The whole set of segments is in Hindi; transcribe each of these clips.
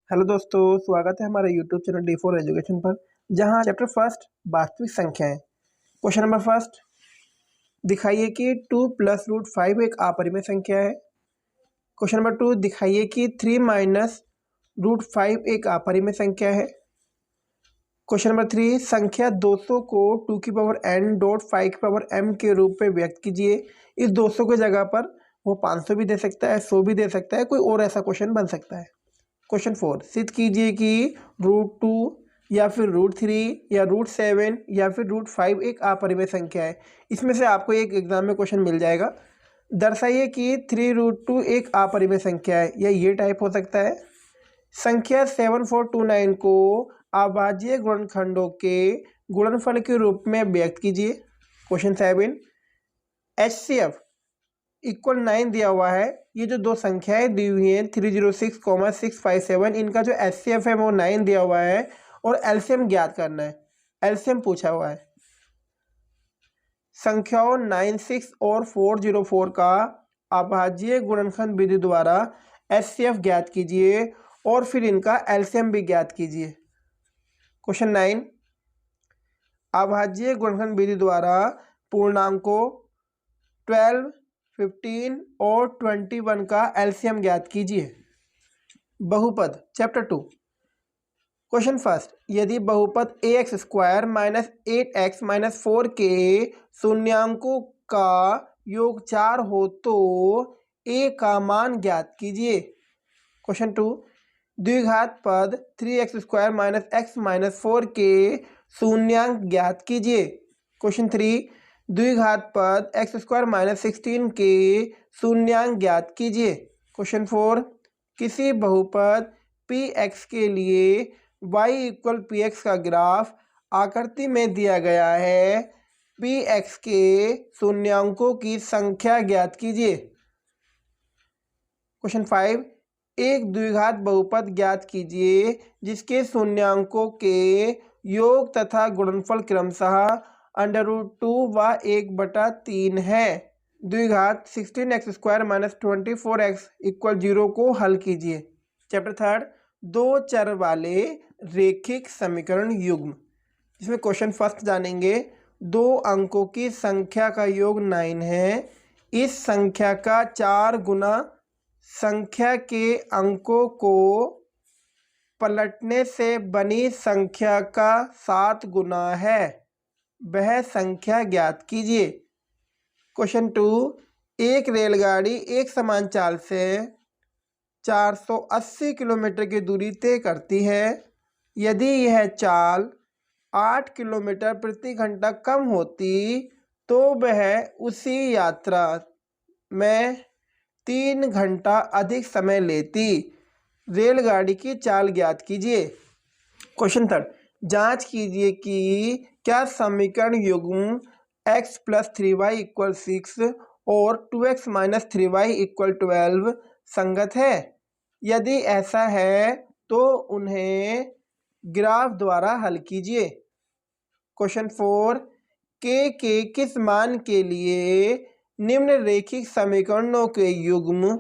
हेलो दोस्तों, स्वागत है हमारे यूट्यूब चैनल D4 एजुकेशन पर, जहां चैप्टर फर्स्ट वास्तविक संख्याएं। क्वेश्चन नंबर फर्स्ट, दिखाइए कि 2 + √5 एक अपरिमेय संख्या है। क्वेश्चन नंबर 2, दिखाइए कि 3 - √5 एक अपरिमेय संख्या है। क्वेश्चन नंबर 3, संख्या 200 को 2n.5m के रूप में व्यक्त कीजिए। इस 200 की जगह पर वो 500 भी दे सकता है, 100 भी दे सकता है, कोई और ऐसा क्वेश्चन बन सकता है। क्वेश्चन 4, सिद्ध कीजिए कि √2 या फिर √3 या √7 या फिर √5 एक अपरिमेय संख्या है। इसमें से आपको एक एग्जाम में क्वेश्चन मिल जाएगा। दर्शाइए कि 3√2 एक अपरिमेय संख्या है, या ये टाइप हो सकता है। संख्या 7429 को अभाज्य गुणनखंडों के गुणनफल के रूप में व्यक्त कीजिए। क्वेश्चन 7, HCF इक्वल 9 दिया हुआ है। ये जो दो संख्याएं दी हुई हैं 306,657, इनका जो HCF है वो 9 दिया हुआ है और LCM ज्ञात करना है। LCM पूछा हुआ है। संख्याओं 96 और 404 का अभाज्य गुणनखंड विधि द्वारा HCF ज्ञात कीजिए और फिर इनका LCM भी ज्ञात कीजिए। क्वेश्चन 9, अभाज्य गुणनखंड विधि द्वारा पूर्णांकों 12, 15 और 21 का LCM ज्ञात कीजिए। बहुपद चैप्टर 2। क्वेश्चन फर्स्ट, यदि बहुपद ax² - 8x - 4 के शून्यांकों का योग 4 हो तो a का मान ज्ञात कीजिए। क्वेश्चन 2, द्विघात पद 3x² - x - 4 के शून्यांक ज्ञात कीजिए। क्वेश्चन 3, द्विघात पद x² - 16 के शून्यांक ज्ञात कीजिए। क्वेश्चन 4, किसी बहुपद px के लिए y = px का ग्राफ आकृति में दिया गया है। px के शून्यांकों की संख्या ज्ञात कीजिए। क्वेश्चन 5, एक द्विघात बहुपद ज्ञात कीजिए जिसके शून्यांकों के योग तथा गुणनफल क्रमशः √2 व 1/3 है। द्विघात 16x² - 24x = 0 को हल कीजिए। चैप्टर थर्ड, दो चर वाले रेखिक समीकरण युग्म, जिसमें क्वेश्चन फर्स्ट जानेंगे। दो अंकों की संख्या का योग 9 है। इस संख्या का 4 गुना संख्या के अंकों को पलटने से बनी संख्या का 7 गुना है। वह संख्या ज्ञात कीजिए। क्वेश्चन 2, एक रेलगाड़ी एक समान चाल से 480 किलोमीटर की दूरी तय करती है। यदि यह चाल 8 किलोमीटर प्रति घंटा कम होती तो वह उसी यात्रा में 3 घंटा अधिक समय लेती। रेलगाड़ी की चाल ज्ञात कीजिए। क्वेश्चन थर्ड, जांच कीजिए कि क्या समीकरण युग्म x + 3y = 6 और 2x - 3y = 12 संगत है। यदि ऐसा है तो उन्हें ग्राफ द्वारा हल कीजिए। क्वेश्चन 4, के किस मान के लिए निम्न रेखिक समीकरणों के युग्म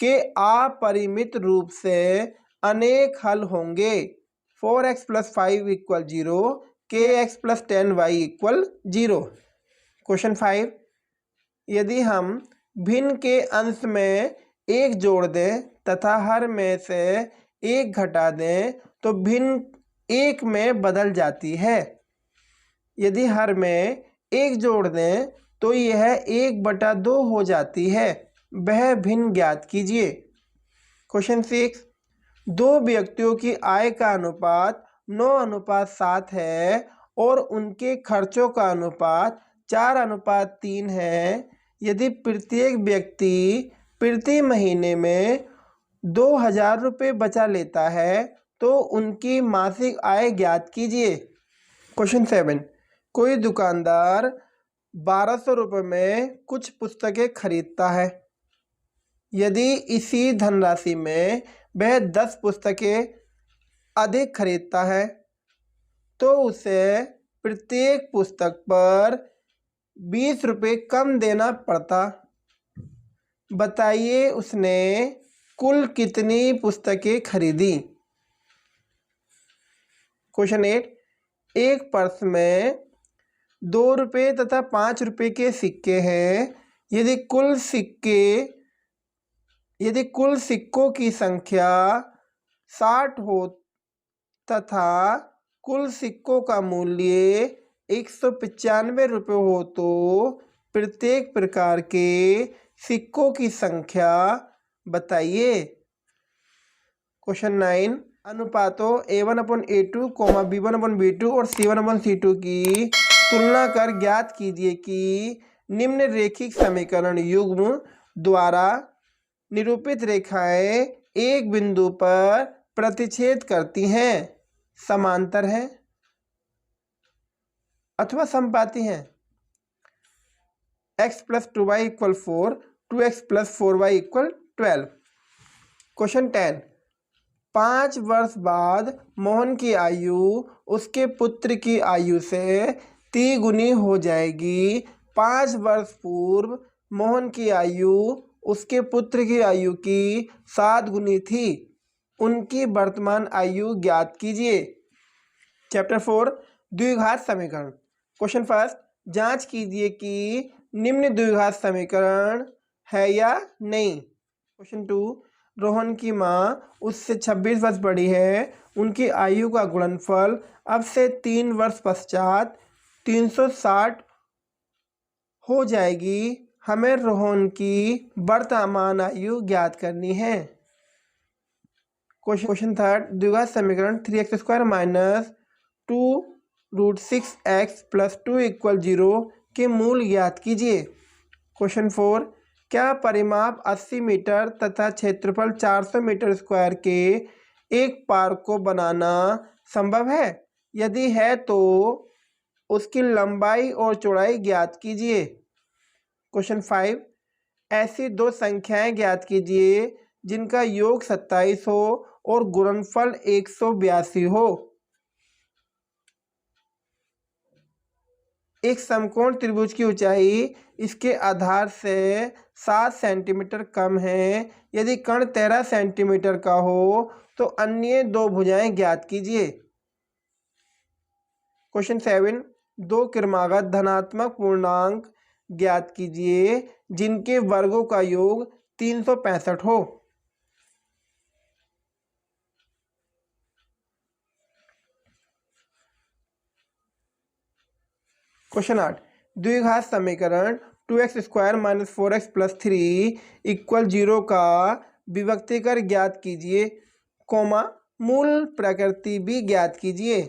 के अपरिमित रूप से अनेक हल होंगे। 4x + 5 = 0, kx + 10y = 0। क्वेश्चन 5, यदि हम भिन्न के अंश में 1 जोड़ दें तथा हर में से 1 घटा दें तो भिन्न 1 में बदल जाती है। यदि हर में 1 जोड़ दें तो यह 1/2 हो जाती है। वह भिन्न ज्ञात कीजिए। क्वेश्चन 6, दो व्यक्तियों की आय का अनुपात 9:7 है और उनके खर्चों का अनुपात 4:3 है। यदि प्रत्येक व्यक्ति प्रति महीने में 2000 रुपये बचा लेता है तो उनकी मासिक आय ज्ञात कीजिए। क्वेश्चन 7, कोई दुकानदार 1200 रुपये में कुछ पुस्तकें खरीदता है। यदि इसी धनराशि में वह 10 पुस्तकें अधिक खरीदता है तो उसे प्रत्येक पुस्तक पर 20 रुपये कम देना पड़ता। बताइए उसने कुल कितनी पुस्तकें खरीदी। क्वेश्चन 8, एक पर्स में 2 रुपये तथा 5 रुपये के सिक्के हैं। यदि कुल सिक्कों की संख्या 60 हो तथा कुल सिक्कों का मूल्य 195 रुपये हो तो प्रत्येक प्रकार के सिक्कों की संख्या बताइए। क्वेश्चन 9, अनुपातों A1/A2, B1/B2 और C1/C2 की तुलना कर ज्ञात कीजिए कि निम्न रेखिक समीकरण युग्म द्वारा निरूपित रेखाएं एक बिंदु पर प्रतिच्छेद करती हैं, समांतर हैं अथवा समपाती हैं। x + 2y = 4, 2x + 4y = 12। Question 10, 5 वर्ष बाद मोहन की आयु उसके पुत्र की आयु से 3 गुनी हो जाएगी। 5 वर्ष पूर्व मोहन की आयु उसके पुत्र की आयु की 7 गुनी थी। उनकी वर्तमान आयु ज्ञात कीजिए। चैप्टर 4, द्विघात समीकरण। क्वेश्चन फर्स्ट, जांच कीजिए कि निम्न द्विघात समीकरण है या नहीं। क्वेश्चन 2, रोहन की माँ उससे 26 वर्ष बड़ी है। उनकी आयु का गुणनफल अब से 3 वर्ष पश्चात 360 हो जाएगी। हमें रोहन की वर्तमान आयु ज्ञात करनी है। क्वेश्चन थर्ड, द्विघात समीकरण 3x² - 2√6x + 2 = 0 के मूल ज्ञात कीजिए। क्वेश्चन 4, क्या परिमाप 80 मीटर तथा क्षेत्रफल 400 मीटर स्क्वायर के एक पार्क को बनाना संभव है? यदि है तो उसकी लंबाई और चौड़ाई ज्ञात कीजिए। क्वेश्चन 5, ऐसी दो संख्याएं ज्ञात कीजिए जिनका योग 27 हो और गुणनफल 182 हो। एक समकोण त्रिभुज की ऊंचाई इसके आधार से 7 सेंटीमीटर कम है। यदि कर्ण 13 सेंटीमीटर का हो तो अन्य दो भुजाएं ज्ञात कीजिए। क्वेश्चन 7, दो क्रमागत धनात्मक पूर्णांक ज्ञात कीजिए जिनके वर्गों का योग 365 हो। क्वेश्चन 8, द्विघात समीकरण 2x² - 4x + 3 = 0 का विभक्तीकर ज्ञात कीजिए, मूल प्रकृति भी ज्ञात कीजिए।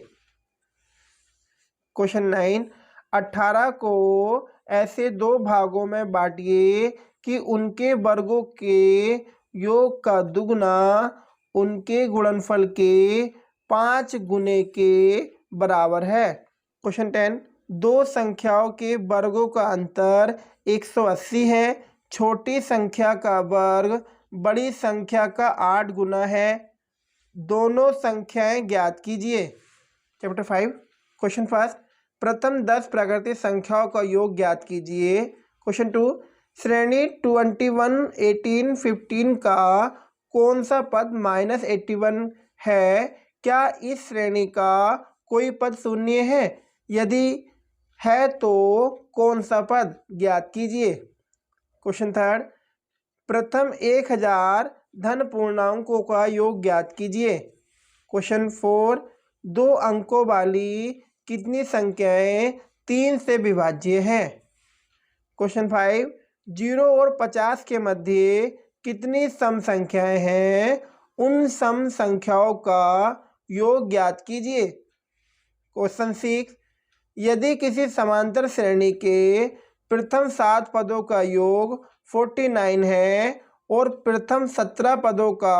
क्वेश्चन 9, 18 को ऐसे दो भागों में बांटिए कि उनके वर्गों के योग का दुगुना उनके गुणनफल के 5 गुने के बराबर है। क्वेश्चन 10, दो संख्याओं के वर्गों का अंतर 180 है। छोटी संख्या का वर्ग बड़ी संख्या का 8 गुना है। दोनों संख्याएं ज्ञात कीजिए। चैप्टर 5, क्वेश्चन फर्स्ट, प्रथम 10 प्राकृतिक संख्याओं का योग ज्ञात कीजिए। क्वेश्चन 2, श्रेणी 21, 18, 15 का कौन सा पद -81 है? क्या इस श्रेणी का कोई पद शून्य है? यदि है तो कौन सा पद? ज्ञात कीजिए। क्वेश्चन थर्ड, प्रथम 1000 धन पूर्णांकों का योग ज्ञात कीजिए। क्वेश्चन 4, 2 अंकों वाली कितनी संख्याएं 3 से विभाज्य हैं? क्वेश्चन 5, 0 और 50 के मध्य कितनी सम संख्याएं हैं? उन सम संख्याओं का योग ज्ञात कीजिए। क्वेश्चन 6, यदि किसी समांतर श्रेणी के प्रथम 7 पदों का योग 49 है और प्रथम 17 पदों का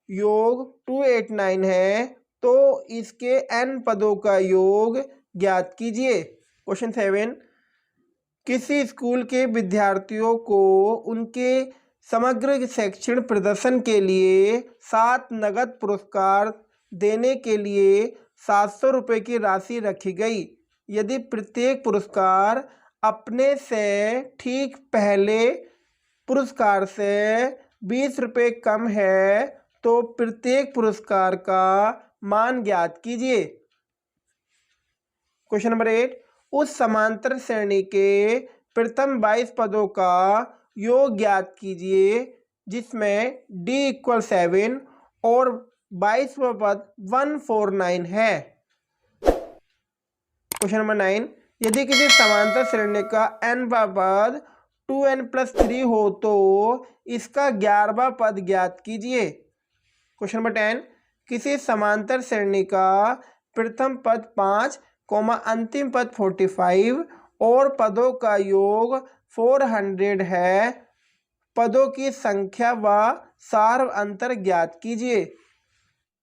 योग 289 है तो इसके n पदों का योग ज्ञात कीजिए। क्वेश्चन 7, किसी स्कूल के विद्यार्थियों को उनके समग्र शैक्षणिक प्रदर्शन के लिए 7 नगद पुरस्कार देने के लिए 700 रुपये की राशि रखी गई। यदि प्रत्येक पुरस्कार अपने से ठीक पहले पुरस्कार से 20 रुपये कम है तो प्रत्येक पुरस्कार का मान ज्ञात कीजिए। क्वेश्चन नंबर 8, उस समांतर श्रेणी के प्रथम 22 पदों का योग ज्ञात कीजिए जिसमें d = 7 और 22वां पद 149 है। क्वेश्चन नंबर 9, यदि किसी समांतर श्रेणी का nवां पद 2n+3 हो तो इसका 11वां पद ज्ञात कीजिए। क्वेश्चन नंबर 10, किसी समांतर श्रेणी का प्रथम पद 5, अंतिम पद 45 और पदों का योग 400 है, पदों की संख्या व सार अंतर ज्ञात कीजिए।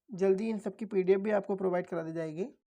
जल्दी इन सब की PDF भी आपको प्रोवाइड करा दी जाएगी।